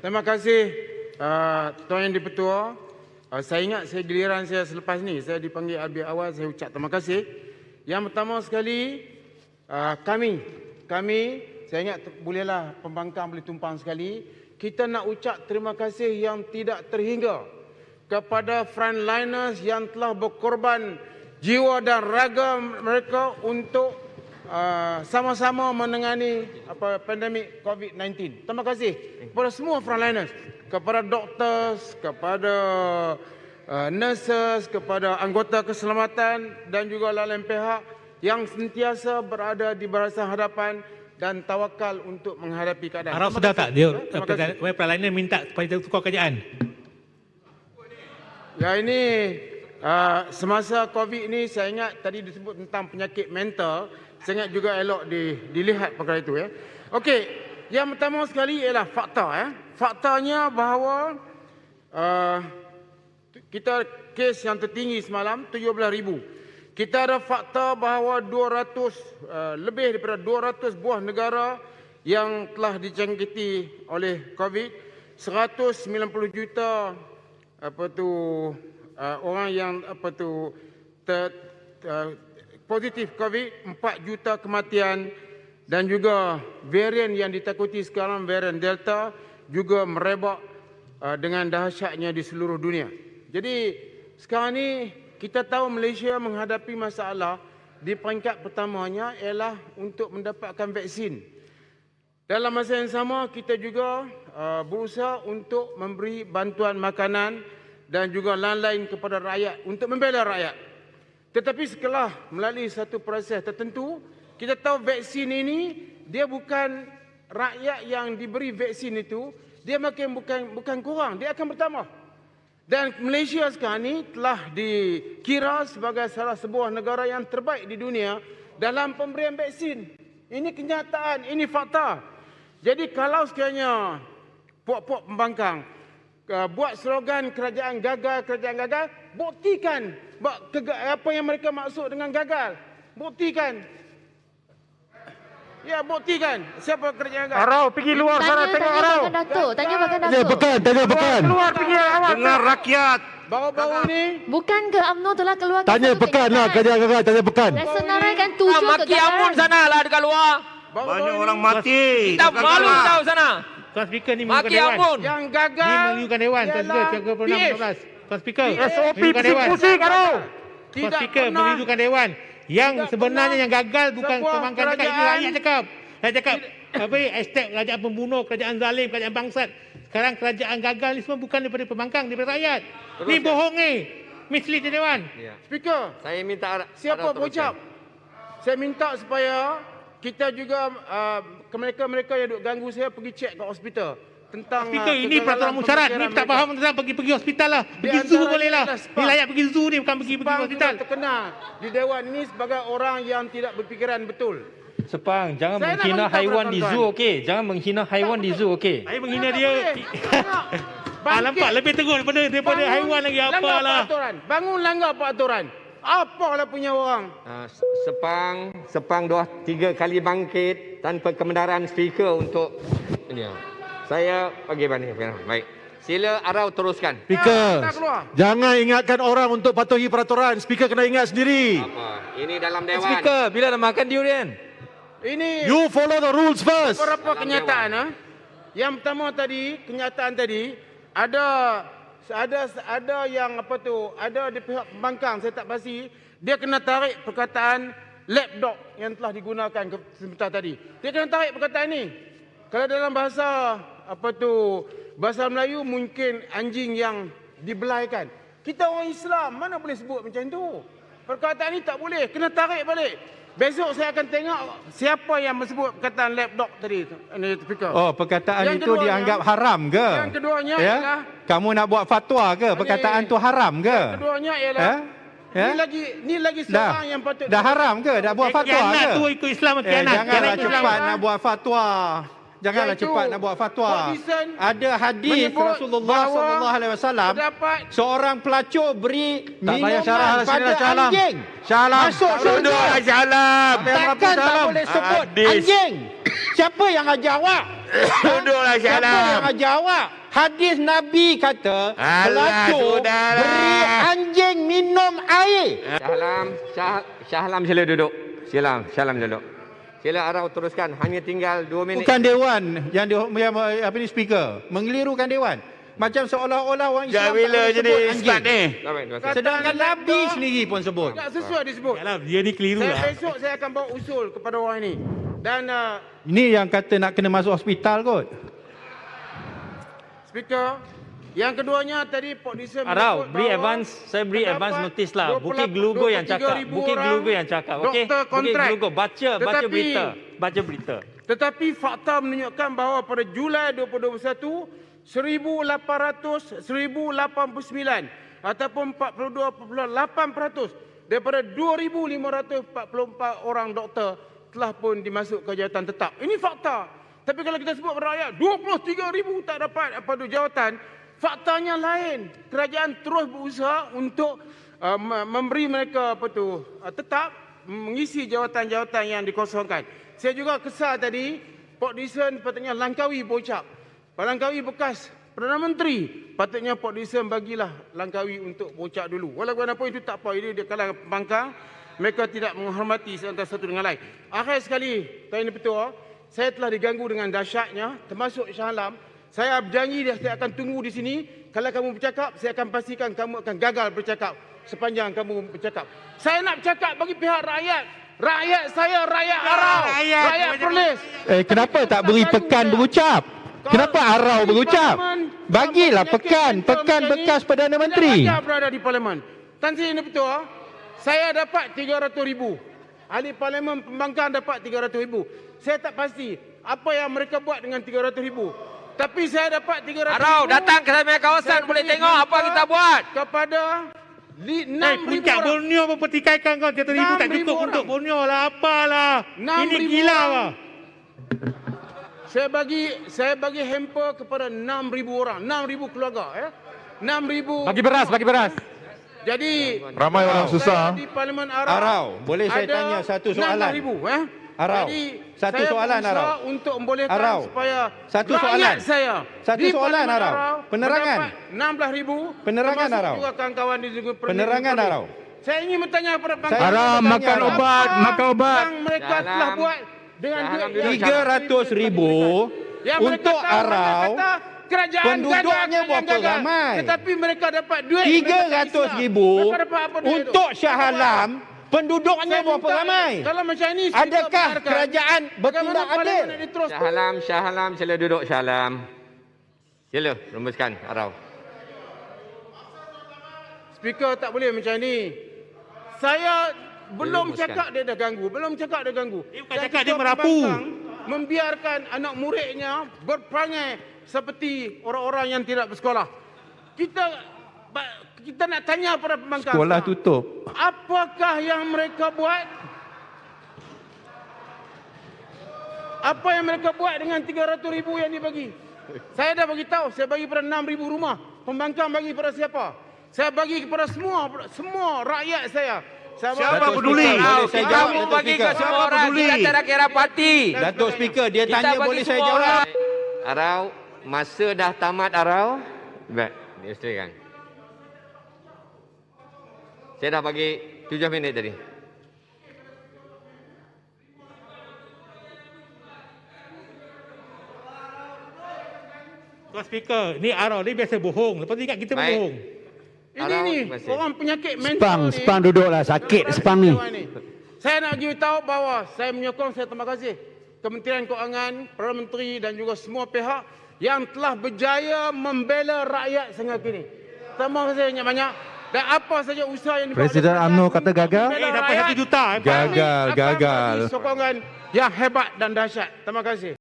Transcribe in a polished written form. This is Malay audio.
Terima kasih Tuan Yang di-Pertua. Saya ingat giliran saya selepas ni, saya dipanggil lebih awal, saya ucap terima kasih. Yang pertama sekali, kami, saya ingat bolehlah pembangkang boleh tumpang sekali. Kita nak ucap terima kasih yang tidak terhingga kepada frontliners yang telah berkorban jiwa dan raga mereka untuk sama-sama menangani pandemik COVID-19. Terima kasih kepada semua frontliners, kepada doctors, kepada nurses, kepada anggota keselamatan dan juga lain pihak yang sentiasa berada di barisan hadapan dan tawakal untuk menghadapi keadaan. Harap sudah tak dia frontliner minta supaya tukar kerajaan. Ya, ini semasa COVID ni saya ingat tadi disebut tentang penyakit mental. Saya ingat juga elok dilihat perkara itu. Ya. Okey, yang pertama sekali ialah fakta. Faktanya bahawa kita kes yang tertinggi semalam 17,000. Kita ada fakta bahawa 200 lebih daripada 200 buah negara yang telah dijangkiti oleh COVID, 190 juta orang yang positif COVID, 4 juta kematian dan juga varian yang ditakuti sekarang, varian Delta juga merebak dengan dahsyatnya di seluruh dunia. Jadi sekarang ni kita tahu Malaysia menghadapi masalah di peringkat pertamanya ialah untuk mendapatkan vaksin. Dalam masa yang sama kita juga berusaha untuk memberi bantuan makanan dan juga lain-lain kepada rakyat untuk membela rakyat. Tetapi setelah melalui satu proses tertentu, kita tahu vaksin ini dia bukan rakyat yang diberi vaksin itu, dia makin bukan kurang, dia akan bertambah. Dan Malaysia sekarang ini telah dikira sebagai salah sebuah negara yang terbaik di dunia dalam pemberian vaksin. Ini kenyataan, ini fakta. Jadi kalau sekiranya puak-puak pembangkang buat slogan kerajaan gagal, buktikan apa yang mereka maksud dengan gagal. Buktikan. Ya, buktikan. Siapa kerajaan gagal? Arau, pergi luar sana tengok Arau. Tanya Bagan Datuk. Tanya Pekan. Keluar pergi awak. Dengar rakyat. Baru-baru ini Bukan ke UMNO telah keluar. Tanya Pekan lah, kerajaan gagal, tanya Pekan. Dan senaraikan tujuh maki Amun sana lah dekat luar. Banyak orang mati. Kita malu tahu sana. Tuan Speaker ni menggunakan Maki dewan. Amun. yang Ni gagal menggunakan dewan. Tuan Speaker, jaga PH. 16. Tuan Speaker, SOP menggunakan dewan. pusing Arau. Tuan tidak Speaker, pernah menunjukkan dewan. Yang tidak sebenarnya pernah yang gagal bukan sebuah pembangkang cakap. Itu kerajaan- rakyat cakap. Saya cakap, hashtag kerajaan pembunuh, kerajaan zalim, kerajaan bangsat. Sekarang kerajaan gagal ni semua bukan daripada pembangkang, daripada rakyat. Ni bohong ni. Mislead dia dewan. Speaker, Saya minta siapa berucap? Saya minta supaya kita juga mereka yang duk ganggu saya pergi cek kat hospital tentang Speaker, ini peraturan musyarat. Ni tak faham tentang pergi hospital lah. Pergi zoo boleh lah. Ni layak pergi zoo ni, bukan pergi Sepang hospital. juga terkenal di Dewan ini sebagai orang yang tidak berfikiran betul. Sepang, jangan Saya nak menghina minta haiwan pada di tuan-tuan. zoo, okey? Jangan menghina haiwan di zoo, okey? Saya menghina dia. Bangkit. Nampak lebih teruk daripada haiwan lagi. Langgar Apalah. peraturan. Bangun langgar peraturan. Apalah punya orang. Sepang dah 3 kali bangkit tanpa kebenaran speaker untuk ini. Saya bagi banding. Baik. Sila Arau teruskan. Speaker, Tak keluar. jangan ingatkan orang untuk patuhi peraturan. Speaker kena ingat sendiri. Apa? Ini dalam dewan. Speaker, bila nak makan durian? Ini You follow the rules first. beberapa Dalam kenyataan. Yang pertama tadi, kenyataan tadi, ada yang ada di pihak pembangkang, saya tak pasti, dia kena tarik perkataan lapdog yang telah digunakan sebentar tadi. Dia kena tarik perkataan ni. Kalau dalam bahasa bahasa Melayu mungkin anjing yang dibelaikan. Kita orang Islam mana boleh sebut macam tu. Perkataan ni tak boleh, kena tarik balik. Besok saya akan tengok siapa yang menyebut perkataan lapdog tadi. Ini speaker. Oh, perkataan Yang itu keduanya- dianggap haram ke? Yang keduanya Ya? ialah Kamu nak buat fatwa ke? Perkataan tu haram ke? keduanya ialah Ya? Ya? ni lagi seorang yang patut Dah haram ke? Dah buat fatwa Kianat ke? tu ikut Islam. Kianat. Janganlah Kianat ikut Islam. cepat nak buat fatwa. Janganlah Iaitu cepat nak buat fatwa. Port Dickson Ada hadis menyebut Rasulullah bahawa sallallahu alaihi wasallam, terdapat seorang pelacur beri Tak payah syarah minuman lah, sini pada lah, Syah Alam. anjing. Syah Alam. Masuk syurga. Syalam. Takkan tak boleh sebut anjing? Siapa yang ajar awak? Duduklah Siapa yang ajar awak? Hadis Nabi kata, Alah, pelacur sudahlah. beri anjing minum air. Syah Alam sila duduk. Syah Alam duduk. Sila Arau teruskan. Hanya tinggal 2 minit. Bukan dewan yang apa ni speaker. Mengelirukan dewan. Macam seolah-olah orang Islam tak Bila boleh jadi sebut start anjing. ni? Terima kasih. Sedangkan Nabi sendiri pun sebut. tak sesuai disebut. Yalah, dia ni keliru lah. Besok saya akan bawa usul kepada orang ini. Dan Ini yang kata nak kena masuk hospital kot. Speaker, yang keduanya tadi Port Dickson Arau, menyebut beri bahawa advance, saya beri terdapat advance notice lah. 20 Bukit Gelugo yang 23,000 cakap. Bukit orang Gelugo yang cakap, okey? doktor Bukit kontrak. Gelugo, baca Tetapi- berita. Baca berita. Tetapi fakta menunjukkan bahawa pada Julai 2021, 1,889 ataupun 42.8% daripada 2,544 orang doktor telah pun dimasuk ke jawatan tetap. Ini fakta. Tapi kalau kita sebut pada rakyat, 23,000 tak dapat apa tu jawatan, faktanya lain. Kerajaan terus berusaha untuk memberi mereka apa tu tetap mengisi jawatan-jawatan yang dikosongkan. Saya juga kesal tadi Port Dickson patutnya Langkawi berucap. Pak Langkawi bekas Perdana Menteri, patutnya Port Dickson bagilah Langkawi untuk berucap dulu. Walaupun itu tak apa, ini dia kalangan pembangkang, mereka tidak menghormati antara satu dengan lain. Akhir sekali, Tuan Yang Dipertua, saya telah diganggu dengan dahsyatnya, termasuk Syah Alam. Saya berjanji saya akan tunggu di sini. Kalau kamu bercakap, saya akan pastikan kamu akan gagal bercakap sepanjang kamu bercakap. Saya nak bercakap bagi pihak rakyat. Rakyat saya, rakyat Arau, rakyat Perlis. Kenapa tak beri pekan berucap? Kenapa Arau berucap? Bagilah pekan bekas Perdana Menteri. Tidak wajar berada di Parlimen. Tan Sri Dipertua, saya dapat 300,000. Ahli Parlimen Pembangkang dapat 300,000. Saya tak pasti apa yang mereka buat dengan 300,000. Tapi saya dapat 300,000. Arau, datang ke dalam kawasan. Boleh tengok apa kita buat. Kepada 6,000 Puncak orang. Borneo mempertikaikan kau 300,000 tak 6,000 cukup orang. untuk Borneo lah. Apalah. 6,000 Ini gila orang. lah. Saya bagi hamper kepada 6,000 orang, 6,000 keluarga 6,000. Bagi beras. Jadi Ramai orang susah. Di Parlimen Arau, boleh saya ada tanya satu soalan? 16,000 Arau, Jadi satu saya soalan, berusaha Arau. untuk membolehkan Arau, supaya satu rakyat soalan. saya Satu di soalan, Parlimen Arau. Penerangan. mendapat 16,000. Penerangan, termasuk Arau. juga kawan-kawan di juga Penerangan, Arau. Saya ingin bertanya kepada Saya pangkat Arau, apa makan obat, yang mereka Dalam- telah buat dengan dalam duit yang 300,000 yang mereka untuk tahu, mereka Arau. kata kerajaan Penduduknya gagal, berapa gagal. ramai? Tetapi mereka dapat duit 300,000 Mereka dapat apa duit untuk itu? Shah Alam. Penduduknya Saya berapa minta, ramai? Kalau macam ini speaker Adakah benarkan, kerajaan bertindak bagaimana Parlimen adil? nak diterus? Syah Alam, sila duduk Syah Alam. Sila, rumuskan Arau. Speaker tak boleh macam ni. Saya belum Dirumuskan. cakap dia dah ganggu, belum cakap dia ganggu. Dia bukan Dan cakap, dia Ketua merapu. Pembangkang membiarkan anak muridnya berperangai seperti orang-orang yang tidak bersekolah. Kita nak tanya pada pembangkang. Sekolah sekarang. tutup. Apakah yang mereka buat? Apa yang mereka buat dengan 300,000 yang dibagi? Saya dah bagi tahu, saya bagi pada 6,000 rumah. Pembangkang bagi pada siapa? Saya bagi kepada semua rakyat saya. Siapa Datuk peduli? Speaker, boleh saya jawab, Kamu Datuk bagi ke Speaker? semua orang. Kita tak ada kira parti. Datuk Speaker, dia Kita tanya bagi boleh saya semua jawab. orang. Arau, masa dah tamat Arau. Baik, diistrikan. Saya dah bagi 7 minit tadi. Tuan Speaker, ni Arau ni biasa bohong. Lepas tu ingat kita Baik. bohong. Ini Arau, ni terima kasih. orang penyakit mental ni. Spang duduklah sakit spang ni. Saya nak bagi tahu bahawa saya menyokong, saya terima kasih Kementerian Keuangan, Perdana Menteri dan juga semua pihak yang telah berjaya membela rakyat sehingga kini. Terima kasih banyak-banyak. Dan apa saja usaha yang dibuat Presiden oleh UMNO kerajaan kata untuk gagal? membela Dapat rakyat, 1 juta. kami akan Gagal. bagi sokongan yang hebat dan dahsyat. Terima kasih.